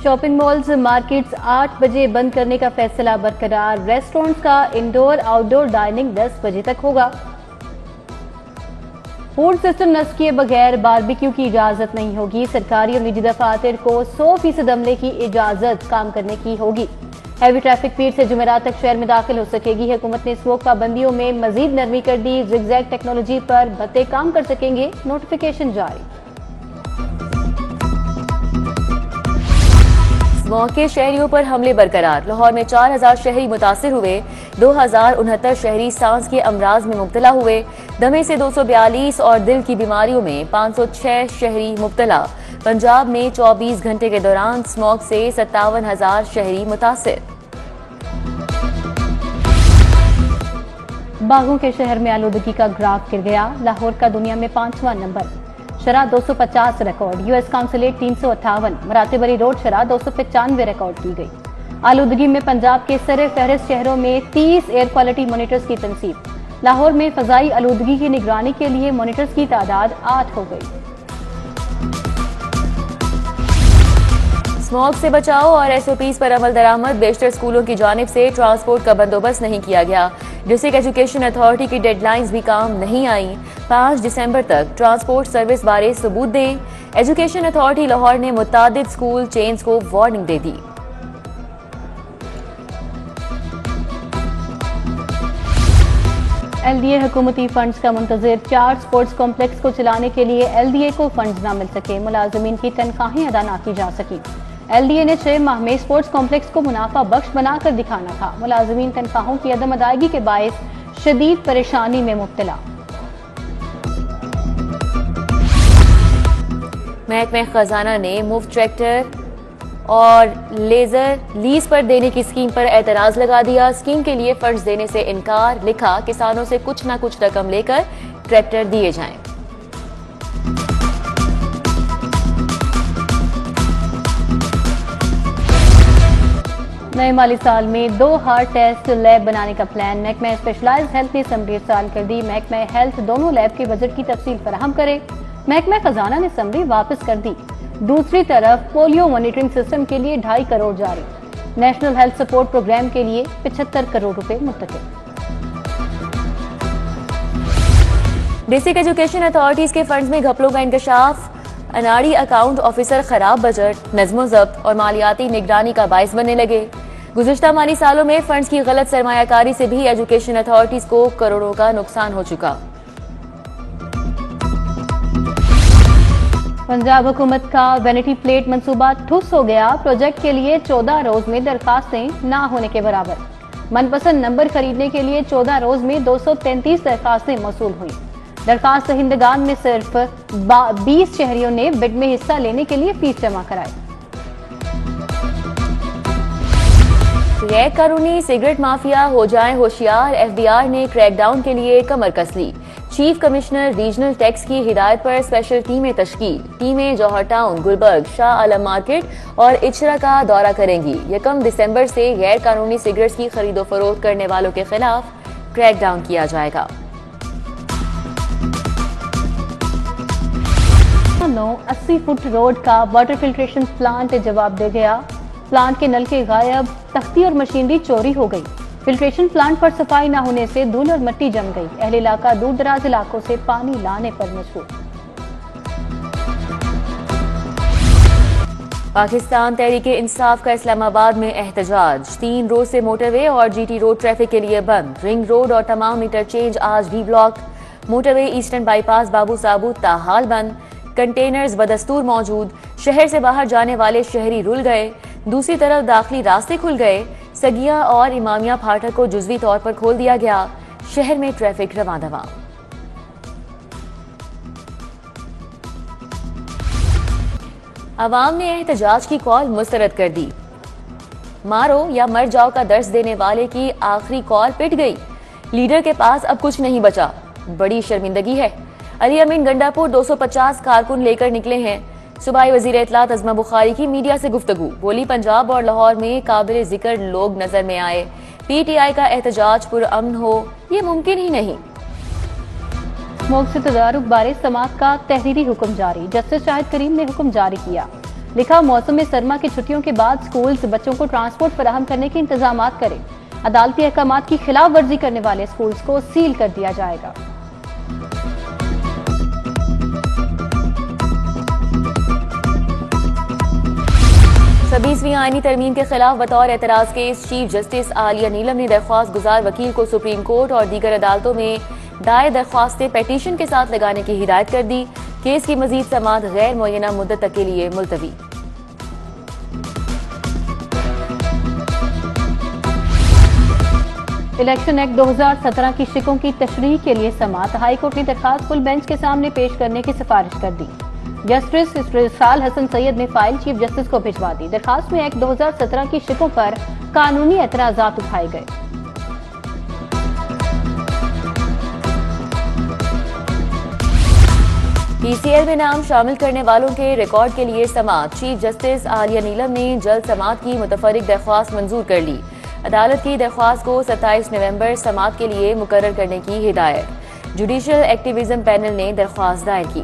Shopping malls markets 8 बजे बंद करने का फैसला बरकरार। रेस्टोरेंट्स का इंडोर आउटडोर डाइनिंग 10 बजे तक होगा। फूड सिस्टम नस्ब किए बगैर बारबेक्यू की इजाजत नहीं होगी। सरकारी और निजी दफातर को 100% अमले की इजाजत काम करने की होगी। हैवी ट्रैफिक पीर से जुमेरात तक शहर में दाखिल हो सकेगी। हुकूमत ने स्मोक पाबंदियों में मजीद नरमी कर दी। जिगजैग टेक्नोलॉजी पर भत्ते काम कर सकेंगे, नोटिफिकेशन जारी। स्मॉग के शहरियों पर हमले बरकरार। लाहौर में 4000 शहरी मुतासिर हुए। 2069 शहरी सांस के अमराज में मुब्तला हुए। दमे से 242 और दिल की बीमारियों में 506 शहरी मुब्तला। पंजाब में 24 घंटे के दौरान स्मॉग से 57,000 शहरी मुतासिर। बागों के शहर में आलूदगी का ग्राफ गिर गया। लाहौर का दुनिया में 5वां नंबर। शराह 250 रिकॉर्ड। US consulate 358। मरातेबरी रोड शराह 295 रिकॉर्ड की गई। आलूदगी में पंजाब के सरे फहरिस्त शहरों में 30 एयर क्वालिटी मॉनिटर्स की तनसीब। लाहौर में फजाई आलूदगी की निगरानी के लिए मॉनिटर्स की तादाद 8 हो गई। स्मॉग से बचाव और एसओपीज पर अमल दरामद। बेशतर स्कूलों की जानिब से ट्रांसपोर्ट का बंदोबस्त नहीं किया गया। डिस्ट्रिक्ट एजुकेशन अथॉरिटी की डेडलाइंस भी काम नहीं आई। 5 दिसंबर तक ट्रांसपोर्ट सर्विस बारे सबूत दें। एजुकेशन अथॉरिटी लाहौर ने मुतादिद स्कूल चेन्स को वार्निंग दे दी। एलडीए हुकूमती फंड्स का मुंतजिर। 4 स्पोर्ट्स कॉम्प्लेक्स को चलाने के लिए एलडीए को फंड्स न मिल सके। मुलाजमीन की तनख्वाहें अदा न की जा सकी। एलडीए ने 6 माह में स्पोर्ट्स कॉम्प्लेक्स को मुनाफा बख्श बनाकर दिखाना था। मुलाजमीन तनख्वाहों की अदम अदायगी के बायस शदीद परेशानी में मुब्तला। महकमा खजाना ने मुफ्त ट्रैक्टर और लेजर लीज पर देने की स्कीम पर एतराज लगा दिया। स्कीम के लिए फंड्स देने से इनकार। लिखा, किसानों से कुछ ना कुछ रकम लेकर ट्रैक्टर दिए जाएं। नए माली साल में 2 हार्ट टेस्ट लैब बनाने का प्लान। महकमा स्पेशलाइज्ड हेल्थ ने समरी इरसाल कर दी। महकमा हेल्थ दोनों लैब के बजट की तफसील फराहम करे। महकमा खजाना ने समरी वापस कर दी। दूसरी तरफ पोलियो मॉनिटरिंग सिस्टम के लिए 2.5 करोड़ जारी। नेशनल हेल्थ सपोर्ट प्रोग्राम के लिए 75 करोड़ रुपए मुंतकिल। डिस्ट्रिक्ट एजुकेशन अथॉरिटीज के फंड्स में घपलों का इंकशाफ। अनाड़ी अकाउंट ऑफिसर खराब बजट, नज़्मो ज़ब्त और मालियाती निगरानी का बायस बनने लगे। गुज़िश्ता माली सालों में फंड्स की गलत सरमायाकारी से भी एजुकेशन अथॉरिटीज को करोड़ों का नुकसान हो चुका। पंजाब हुकूमत का वैनिटी प्लेट मंसूबा ठुस हो गया। प्रोजेक्ट के लिए 14 रोज में दरखास्तें ना होने के बराबर। मनपसंद नंबर खरीदने के लिए 14 रोज में 233 दरखास्तें मौसूल हुई। दरखास्त हिंदगान में सिर्फ 20 शहरियों ने बिड में हिस्सा लेने के लिए फीस जमा कराई। गैर कानूनी सिगरेट माफिया हो जाएं होशियार। एफबीआर ने क्रैकडाउन के लिए कमर कस ली। चीफ कमिश्नर रीजनल टैक्स की हिदायत पर स्पेशल टीमें तश्कील। टीमें जौहर टाउन, गुलबर्ग, शाह आलम मार्केट और इचरा का दौरा करेंगी। 1 दिसंबर से गैर कानूनी सिगरेट्स की खरीदो फरोख्त करने वालों के खिलाफ क्रैकडाउन किया जाएगा। 80 फुट रोड का वाटर फिल्ट्रेशन प्लांट जवाब दे गया। प्लांट के नलके गायब, तख्ती और मशीनरी चोरी हो गई। फिल्ट्रेशन प्लांट पर सफाई न होने से धूल और मिट्टी जम गई। अहले इलाका दूर दराज इलाकों से पानी लाने पर मजबूर। पाकिस्तान तहरीके इंसाफ का इस्लामाबाद में एहतजाज। 3 रोज से मोटरवे और जीटी रोड ट्रैफिक के लिए बंद। रिंग रोड और तमाम इंटरचेंज आज भी ब्लॉक। मोटरवे ईस्टर्न बाईपास बाबू साबू ताहाल बंद। कंटेनर्स बदस्तूर मौजूद। शहर से बाहर जाने वाले शहरी रुल गए। दूसरी तरफ दाखिली रास्ते खुल गए। सगिया और इमामिया फाटक को जुजवी तौर पर खोल दिया गया। शहर में ट्रैफिक रवां दवां। अवाम ने एहतजाज की कॉल मुस्तरद कर दी। मारो या मर जाओ का दर्ज देने वाले की आखिरी कॉल पिट गई। लीडर के पास अब कुछ नहीं बचा। बड़ी शर्मिंदगी है। अली अमीन गंडापुर 250 कारकुन लेकर निकले हैं। सूबाई वजीर इत्तलात अज़मा बुखारी की मीडिया से गुफ्तगू। बोली, पंजाब और लाहौर में काबिल जिक्र लोग नजर में आए। पीटीआई का एहतजाज पुरअमन हो ये मुमकिन ही नहीं। स्मोक से तदारुक बारे समाअत का तहरीरी हुक्म जारी। जस्टिस शाहिद करीम ने हुक्म जारी किया। लिखा, मौसम सरमा की छुट्टियों के बाद स्कूल्स बच्चों को ट्रांसपोर्ट फराहम करने के इंतजाम करें। अदालती अहकाम की खिलाफ वर्जी करने वाले स्कूल्स को सील कर दिया जाएगा। छब्बीसवीं आईनी तरमीम के खिलाफ बतौर एतराज केस चीफ जस्टिस आलिया नीलम ने दरख्वास्त गुजार वकील को सुप्रीम कोर्ट और दीगर अदालतों में दायर दरख्वास्तें पेटिशन के साथ लगाने की हिदायत कर दी। केस की मजीद समाअत गैर मुअय्यना मुद्दत तक के लिए मुलतवी। इलेक्शन एक्ट 2017 की शिकों की तशरीह के लिए समाअत। हाईकोर्ट ने दरखास्त फुल बेंच के सामने पेश करने की सिफारिश कर दी। जस्टिस इस्राल हसन सैयद ने फाइल चीफ जस्टिस को भिजवा दी। दरखास्त में एक्ट 2017 की शिकों पर कानूनी एतराजात उठाए गए। पीसीएल में नाम शामिल करने वालों के रिकॉर्ड के लिए समाअत। चीफ जस्टिस आलिया नीलम ने जल्द समाअत की मुतफर्रिक दरख्वास्त मंजूर कर ली। अदालत की दरख्वास्त को 27 नवंबर समाअत के लिए मुकर्रर करने की हिदायत। जुडिशियल एक्टिविज्म पैनल ने दरख्वास्त दायर की।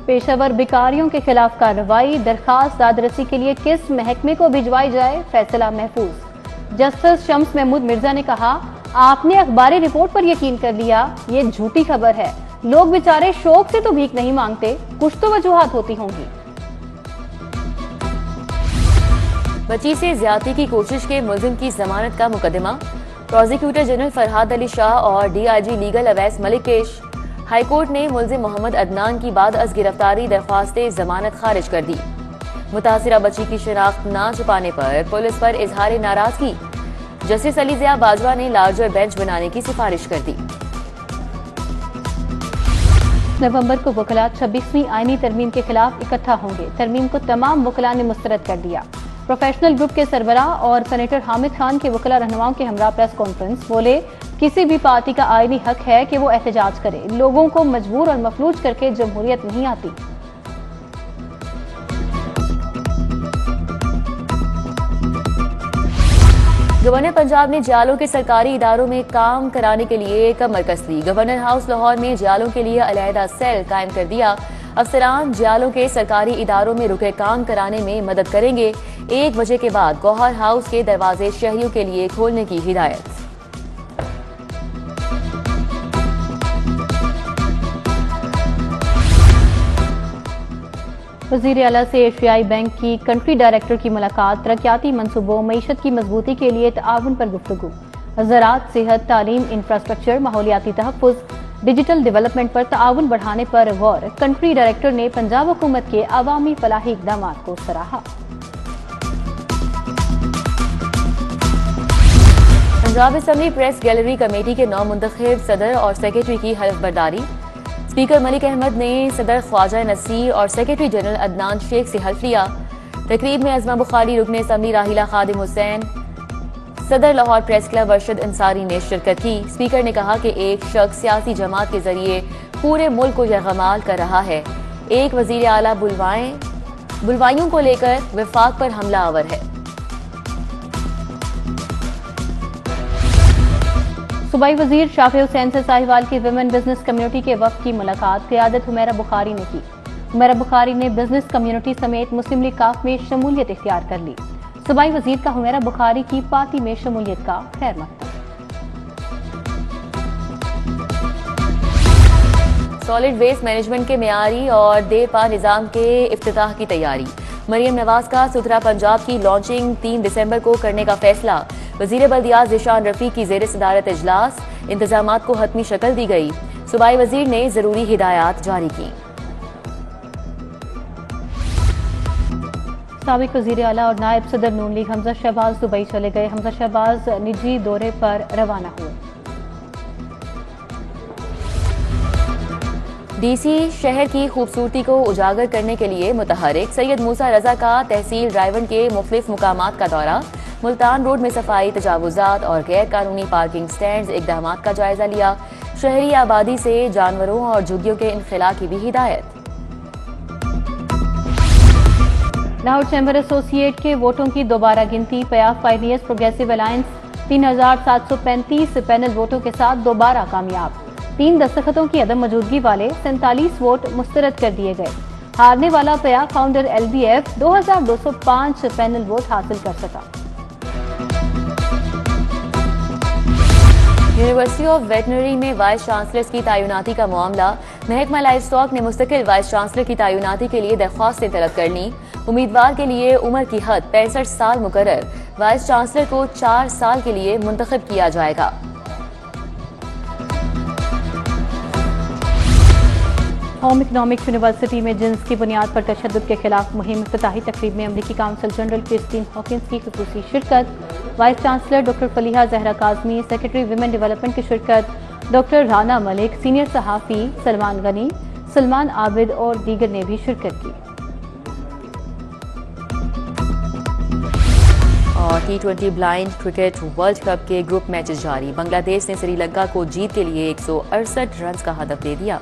पेशावर भिखारियों के खिलाफ कार्रवाई। दरखास्त दादरसी के लिए किस महकमे को भिजवाई जाए, फैसला महफूज। जस्टिस शम्स महमूद मिर्जा ने कहा, आपने अखबारी रिपोर्ट पर यकीन कर लिया, ये झूठी खबर है। लोग बेचारे शौक से तो भीख नहीं मांगते, कुछ तो वजूहात होती होंगी। बच्ची से ज्यादती की कोशिश के मुल्जिम की जमानत का मुकदमा। प्रोसिक्यूटर जनरल फरहाद अली शाह और डीआईजी लीगल अवैस मलिक पेश। हाईकोर्ट ने मुल्जिम मोहम्मद अदनान की बाद अज गिरफ्तारी दरख्वास्तें जमानत खारिज कर दी। मुतासिरा बच्ची की शिनाख्त न छुपाने पर पुलिस पर इजहार नाराजगी। जस्टिस अली ज़िया बाजवा ने लार्जर बेंच बनाने की सिफारिश कर दी। नवंबर को वकला 26वीं आईनी तरमीम के खिलाफ इकट्ठा होंगे। तरमीम को तमाम वकला ने मुस्तरद कर दिया। प्रोफेशनल ग्रुप के सरबराह और सेनेटर हामिद खान के वकला रहनुमाओं के हमरा प्रेस कॉन्फ्रेंस। बोले, किसी भी पार्टी का आईनी हक है कि वो एहतजाज करे। लोगों को मजबूर और मफलूज करके जमहूरियत नहीं आती। गवर्नर पंजाब ने जियालों के सरकारी इदारों में काम कराने के लिए कमर कस ली। गवर्नर हाउस लाहौर में जियालों के लिए अलहदा सेल कायम कर दिया। अफसरान जियालों के सरकारी इदारों में रुके काम कराने में मदद करेंगे। 1 बजे के बाद गौहर हाउस के दरवाजे शहरियों के लिए खोलने की हिदायत। वज़ीर आला से एशियाई बैंक की कंट्री डायरेक्टर की मुलाकात। तरक्याती मंसूबों, मईशत की मजबूती के लिए ताउन पर गुफ्तगू। ज़राअत, सेहत, तालीम, इंफ्रास्ट्रक्चर, माहौलियाती तहफ़्फ़ुज़, डिजिटल डेवलपमेंट पर ताउन बढ़ाने पर गौर। कंट्री डायरेक्टर ने पंजाब हुकूमत के अवामी फलाही इक़दामात को सराहा। Punjab assembly press gallery committee के 9 मुंतखब सदर और सेक्रेटरी की हल्फ बर्दारी। स्पीकर मलिक अहमद ने सदर ख्वाजा नसीर और सेक्रेटरी जनरल अदनान शेख से हल्फ लिया। तकरीब में अज़मा बुखारी, रुकने असम्बली राहिला खादिम हुसैन, सदर लाहौर प्रेस क्लब अरशद अंसारी ने शिरकत की। स्पीकर ने कहा कि एक शख्स सियासी जमात के जरिए पूरे मुल्क को यरगमाल कर रहा है। एक वजीर आला बुलवाइयों को लेकर वफाक पर हमला आवर है। सूबाई वजीर शाफी हुसैन से साहिवाल की विमेन बिजनेस कम्युनिटी के वफ्द की मुलाकात। क़यादत हुमैरा बुखारी ने की। हुमैरा बुखारी ने बिजनेस कम्युनिटी समेत मुस्लिम लीग काफ में शमूलियत इख्तियार कर ली। सूबाई वजीर का हुमैरा बुखारी की पार्टी में शमूलियत का खैर मकदम। सॉलिड वेस्ट मैनेजमेंट के मेयारी और देपा निज़ाम के इफ्तिताह की तैयारी। मरियम नवाज का सुथरा पंजाब की लॉन्चिंग 3 दिसंबर को करने का फैसला। वजीर बल्दियात ज़िशान रफ़ी की ज़ेर सदारत इजलास। इंतजामात को हतमी शक्ल दी गई। सूबाई वजीर ने जरूरी हिदायत जारी की। साबिक वजीर आला और नायब सदर नून लीग हमजा शहबाज दुबई चले गए। हमजा शहबाज निजी दौरे पर रवाना हुए। डीसी शहर की खूबसूरती को उजागर करने के लिए मुतहरिक। सैयद मूसा रजा का तहसील रायवन के मुख्तलिफ मुकामात का दौरा। मुल्तान रोड में सफाई, तजावुजात और गैर कानूनी पार्किंग स्टैंड इकदामात का जायजा लिया। शहरी आबादी से जानवरों और झुग्गियों के इनखला की भी हिदायत। लाहौर चैम्बर एसोसिएट के वोटों की दोबारा गिनती। पयाफ पायनियर्स प्रोग्रेसिव अलायंस 3735 पैनल वोटों के साथ दोबारा कामयाब। 3 दस्तखतों की अदम मौजूदगी वाले 47 वोट मुस्तरद कर दिए गए। हारने वाला Payag founder LBF 2205 panel vote हासिल कर सका। यूनिवर्सिटी ऑफ वेटनरी में वाइस चांसलर्स की तैनाती का मामला। महकमा लाइव स्टॉक ने मुस्तकिल वाइस चांसलर की तैनाती के लिए दरख्वास्तें तलब कर ली। उम्मीदवार के लिए उम्र की हद 65 साल मुकर्रर। वाइस चांसलर को 4 साल के लिए मुंतखब किया जाएगा। होम इकनॉमिक्स यूनिवर्सिटी में जिन्स की बुनियाद पर तशद्दुद के खिलाफ मुहिम इफ्तिताही तकरीब में अमरीकी काउंसिल जनरल क्रिस्टीन हॉकिंस की खुसूसी शिरकत। Vice chancellor doctor Faliha Zahra Kazmi, secretary women development की शिरकत। डॉक्टर राना मलिक, सीनियर सहाफ़ी सलमान गनी, सलमान आबिद और दीगर ने भी शिरकत की। और T20 blind cricket world cup के ग्रुप मैचेस जारी। बांग्लादेश ने श्रीलंका को जीत के लिए 168 रन का हदफ दे दिया।